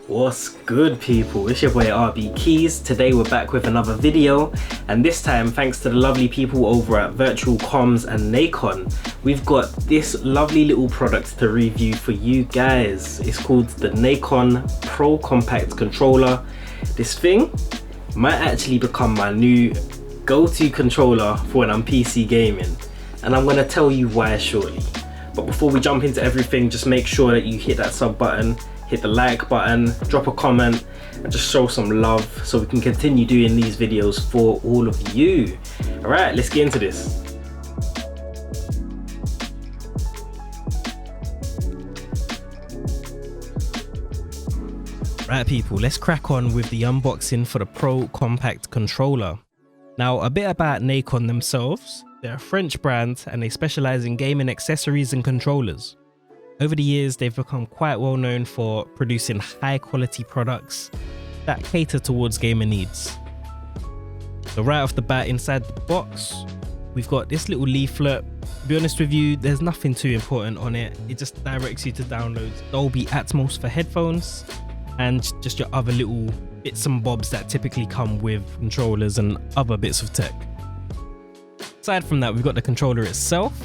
What's good, people? It's your boy RBKeyz. Today we're back with another video, and this time thanks to the lovely people over at Virtual Comms and Nacon, we've got this lovely little product to review for you guys. It's called the Nacon Pro Compact controller. This thing might actually become my new go-to controller for when I'm PC gaming, and I'm going to tell you why shortly. But before we jump into everything, just make sure that you hit that sub button, hit the like button, drop a comment, and just show some love so we can continue doing these videos for all of you. All right, let's get into this. Right, people, let's crack on with the unboxing for the Pro Compact controller. Now, a bit about Nacon themselves. They're a French brand and they specialize in gaming accessories and controllers. Over the years, they've become quite well known for producing high quality products that cater towards gamer needs. So right off the bat, inside the box, we've got this little leaflet. To be honest with you, there's nothing too important on it. It just directs you to download Dolby Atmos for headphones and just your other little bits and bobs that typically come with controllers and other bits of tech. Aside from that, we've got the controller itself.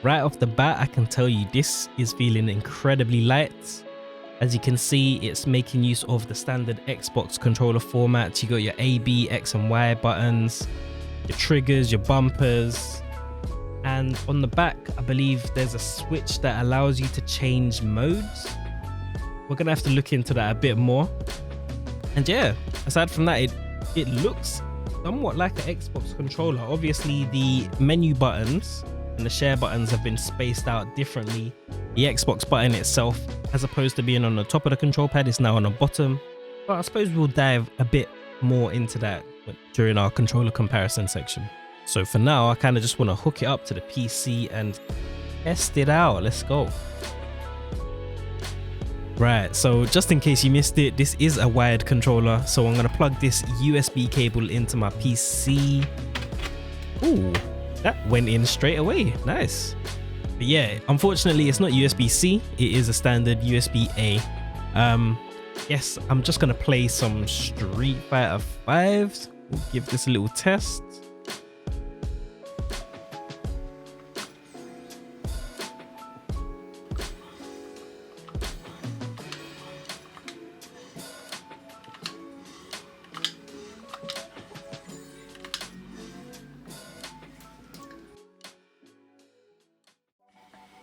Right off the bat, I can tell you this is feeling incredibly light. As you can see, it's making use of the standard Xbox controller format. You got your A, B, X and Y buttons, your triggers, your bumpers, and on the back, I believe there's a switch that allows you to change modes. We're gonna have to look into that a bit more. And yeah, aside from that, it looks somewhat like an Xbox controller. Obviously, the menu buttons and the share buttons have been spaced out differently. The Xbox button itself, as opposed to being on the top of the control pad, is now on the bottom. But I suppose we'll dive a bit more into that during our controller comparison section. So for now, I kind of just want to hook it up to the PC and test it out. Let's go. Right, so just in case you missed it, this is a wired controller. So I'm going to plug this USB cable into my PC. Ooh. That went in straight away. Nice. But yeah, unfortunately it's not USB-C, it is a standard USB-A. Yes, I'm just gonna play some Street Fighter 5. We'll give this a little test.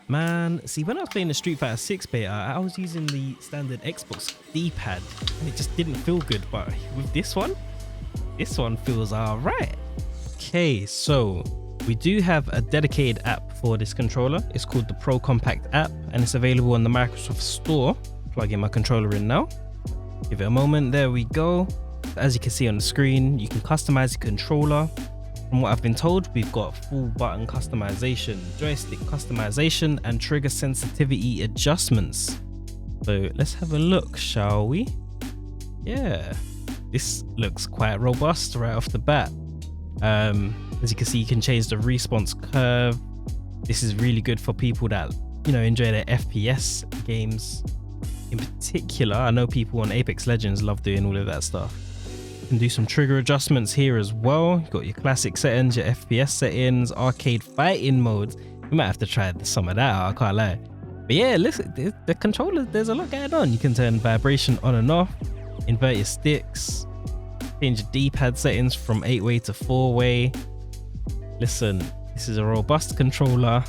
Man, see, when I was playing the Street Fighter 6 beta, I was using the standard Xbox D-pad and it just didn't feel good, but with this one feels alright. Okay, so we do have a dedicated app for this controller. It's called the Pro Compact app and it's available on the Microsoft Store. Plug in my controller in now. Give it a moment, there we go. As you can see on the screen, you can customize the controller. From what I've been told, we've got full button customization, joystick customization, and trigger sensitivity adjustments. So let's have a look, shall we? Yeah, this looks quite robust right off the bat. As you can see, you can change the response curve. This is really good for people that, you know, enjoy their FPS games. In particular, I know people on Apex Legends love doing all of that stuff. You can do some trigger adjustments here as well. You've got your classic settings, your FPS settings, arcade fighting modes. We might have to try some of that out, I can't lie. But yeah, listen, the controller, there's a lot going on. You can turn vibration on and off, invert your sticks, change your D-pad settings from 8-way to 4-way. Listen, this is a robust controller,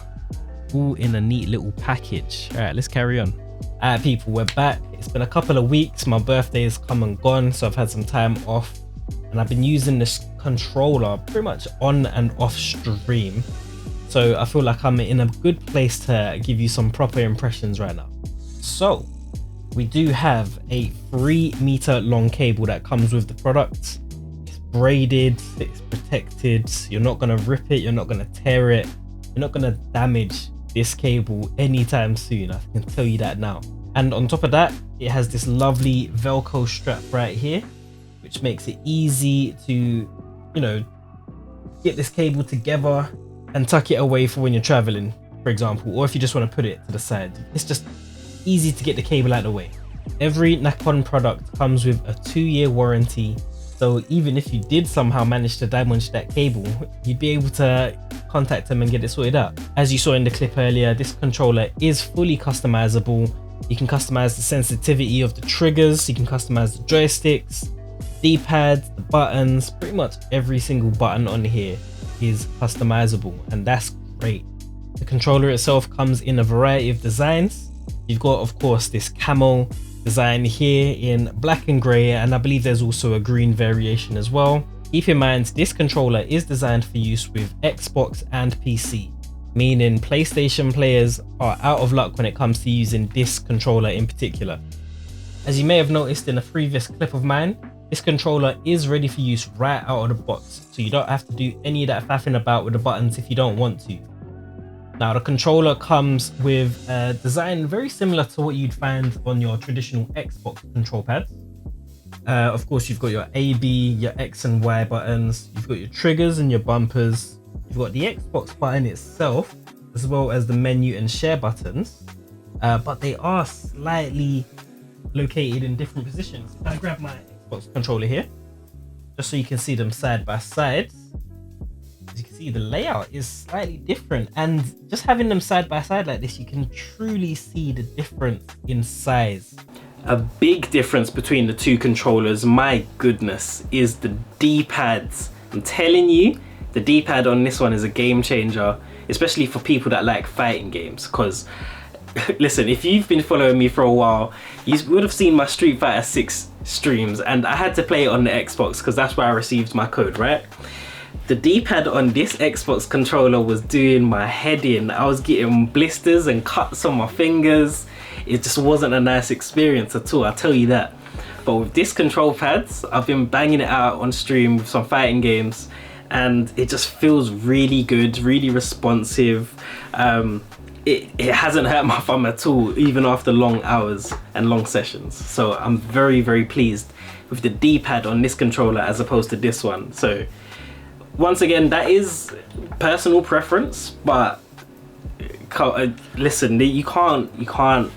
all in a neat little package. All right, let's carry on. Alright people, we're back. It's been a couple of weeks, my birthday has come and gone, so I've had some time off and I've been using this controller pretty much on and off stream, so I feel like I'm in a good place to give you some proper impressions right now. So we do have a 3-meter long cable that comes with the product. It's braided, it's protected, you're not going to rip it, you're not going to tear it, you're not going to damage this cable anytime soon, I can tell you that now. And on top of that, it has this lovely Velcro strap right here, which makes it easy to, you know, get this cable together and tuck it away for when you're traveling, for example, or if you just want to put it to the side. It's just easy to get the cable out of the way. Every Nacon product comes with a 2-year warranty, so even if you did somehow manage to damage that cable, you'd be able to contact them and get it sorted out. As you saw in the clip earlier, this controller is fully customizable. You can customize the sensitivity of the triggers, you can customize the joysticks, D-pad, the buttons. Pretty much every single button on here is customizable, and that's great. The controller itself comes in a variety of designs. You've got, of course, this camo design here in black and grey, and I believe there's also a green variation as well. Keep in mind, this controller is designed for use with Xbox and PC, meaning PlayStation players are out of luck when it comes to using this controller in particular. As you may have noticed in a previous clip of mine, this controller is ready for use right out of the box, so you don't have to do any of that faffing about with the buttons if you don't want to. Now, the controller comes with a design very similar to what you'd find on your traditional Xbox control pads. Of course, you've got your A, B, your X and Y buttons, you've got your triggers and your bumpers, you've got the Xbox button itself, as well as the menu and share buttons, but they are slightly located in different positions. I grab my Xbox controller here, just so you can see them side by side. As you can see, the layout is slightly different, and just having them side by side like this, you can truly see the difference in size. A big difference between the two controllers, my goodness, is the D-pads. I'm telling you, the D-pad on this one is a game changer, especially for people that like fighting games. Because listen, if you've been following me for a while, you would have seen my Street Fighter 6 streams, and I had to play it on the Xbox because that's where I received my code, right? The D-pad on this Xbox controller was doing my head in. I was getting blisters and cuts on my fingers. It just wasn't a nice experience at all, I'll tell you that. But with this control pads, I've been banging it out on stream with some fighting games, and it just feels really good, really responsive. It hasn't hurt my thumb at all, even after long hours and long sessions. So I'm very, very pleased with the D-pad on this controller as opposed to this one. So once again, that is personal preference, but listen, you can't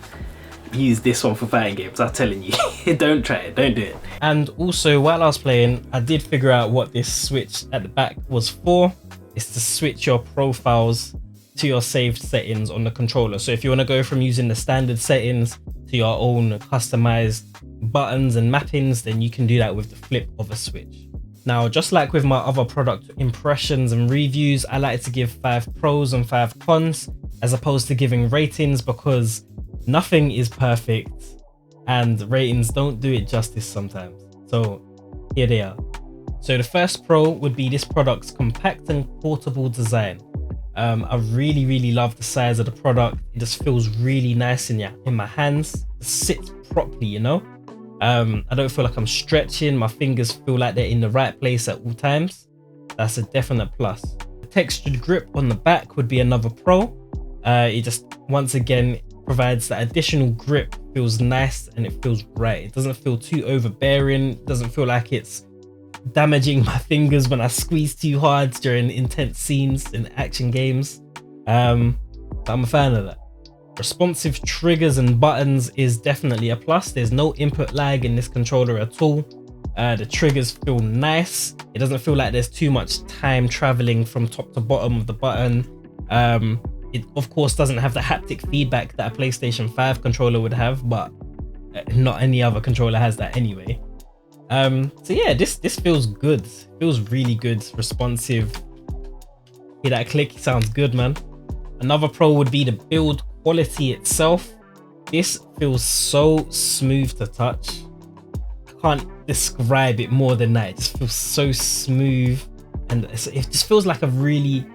use this one for fighting games, I'm telling you. Don't try it, don't do it. And also, while I was playing, I did figure out what this switch at the back was for. It's to switch your profiles to your saved settings on the controller. So if you want to go from using the standard settings to your own customized buttons and mappings, then you can do that with the flip of a switch. Now, just like with my other product impressions and reviews, I like to give 5 pros and 5 cons as opposed to giving ratings, because nothing is perfect and ratings don't do it justice sometimes. So here they are. So the first pro would be this product's compact and portable design. I really love the size of the product. It just feels really nice in my hands. It sits properly, you know. I don't feel like I'm stretching. My fingers feel like they're in the right place at all times. That's a definite plus. The textured grip on the back would be another pro. It just, once again, provides that additional grip. Feels nice and it feels right. It doesn't feel too overbearing. It doesn't feel like it's damaging my fingers when I squeeze too hard during intense scenes in action games. I'm a fan of that. Responsive triggers and buttons is definitely a plus. There's no input lag in this controller at all. The triggers feel nice. It doesn't feel like there's too much time traveling from top to bottom of the button. It of course doesn't have the haptic feedback that a PlayStation 5 controller would have, but not any other controller has that anyway. So yeah, this feels good. It feels really good, responsive. Hear that click? It sounds good, man. Another pro would be the build quality itself. This feels so smooth to touch. I can't describe it more than that. It just feels so smooth, and it just feels like a really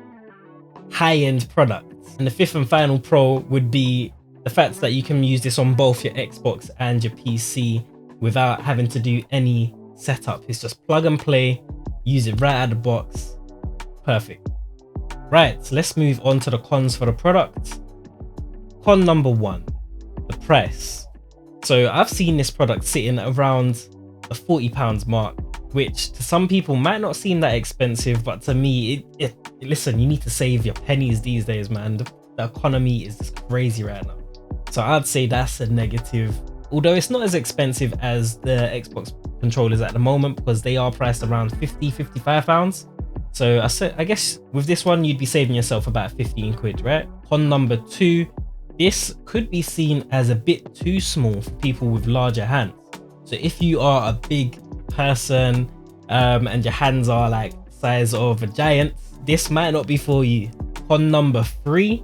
high-end product. And the fifth and final pro would be the fact that you can use this on both your Xbox and your PC without having to do any setup. It's just plug and play, use it right out of the box. Perfect. Right, so let's move on to the cons for the product. Con number 1, the price. So I've seen this product sitting around the £40 mark, which to some people might not seem that expensive, but to me, listen, you need to save your pennies these days, man. The economy is just crazy right now. So I'd say that's a negative. although it's not as expensive as the Xbox controllers at the moment, because they are priced around £50–55. So I guess with this one, you'd be saving yourself about 15 quid, right? Con number 2, this could be seen as a bit too small for people with larger hands. So if you are a big person and your hands are like size of a giant, this might not be for you. Con number 3,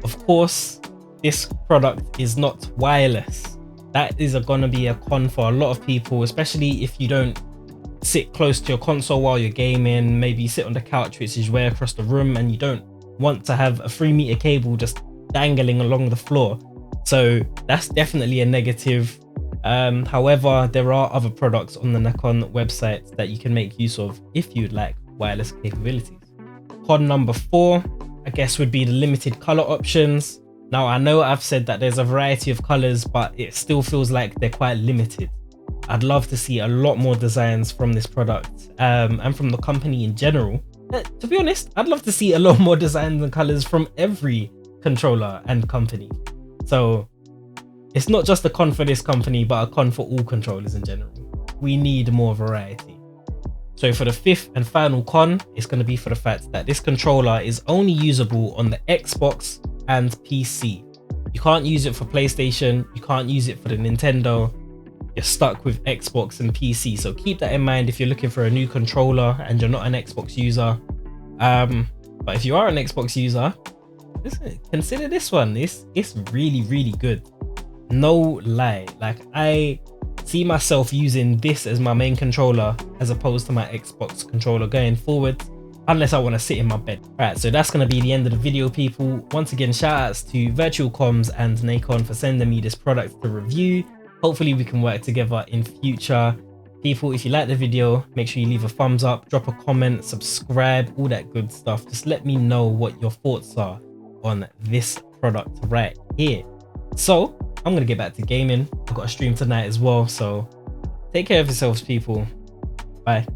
of course, this product is not wireless. That is gonna be a con for a lot of people, especially if you don't sit close to your console while you're gaming. Maybe you sit on the couch, which is way across the room, and you don't want to have a 3-meter cable just dangling along the floor. So that's definitely a negative. However, there are other products on the Nacon website that you can make use of if you'd like wireless capabilities. Con number 4, I guess, would be the limited color options. Now, I know I've said that there's a variety of colors, but it still feels like they're quite limited. I'd love to see a lot more designs from this product and from the company in general. To be honest, I'd love to see a lot more designs and colors from every controller and company. So it's not just a con for this company, but a con for all controllers in general. We need more variety. So for the 5th and final con, it's going to be for the fact that this controller is only usable on the Xbox and PC. You can't use it for PlayStation, you can't use it for the Nintendo. You're stuck with Xbox and PC. So keep that in mind if you're looking for a new controller and you're not an Xbox user. But if you are an Xbox user, listen, consider this one. It's really, really good. No lie. Like, I see myself using this as my main controller as opposed to my Xbox controller going forward, unless I want to sit in my bed. Right, so that's going to be the end of the video, people. Once again, shout outs to Virtual Comms and Nacon for sending me this product to review. Hopefully we can work together in future. People, if you like the video, make sure you leave a thumbs up, drop a comment, subscribe, all that good stuff. Just let me know what your thoughts are on this product right here. So I'm gonna get back to gaming. I've got a stream tonight as well, so take care of yourselves, people. Bye.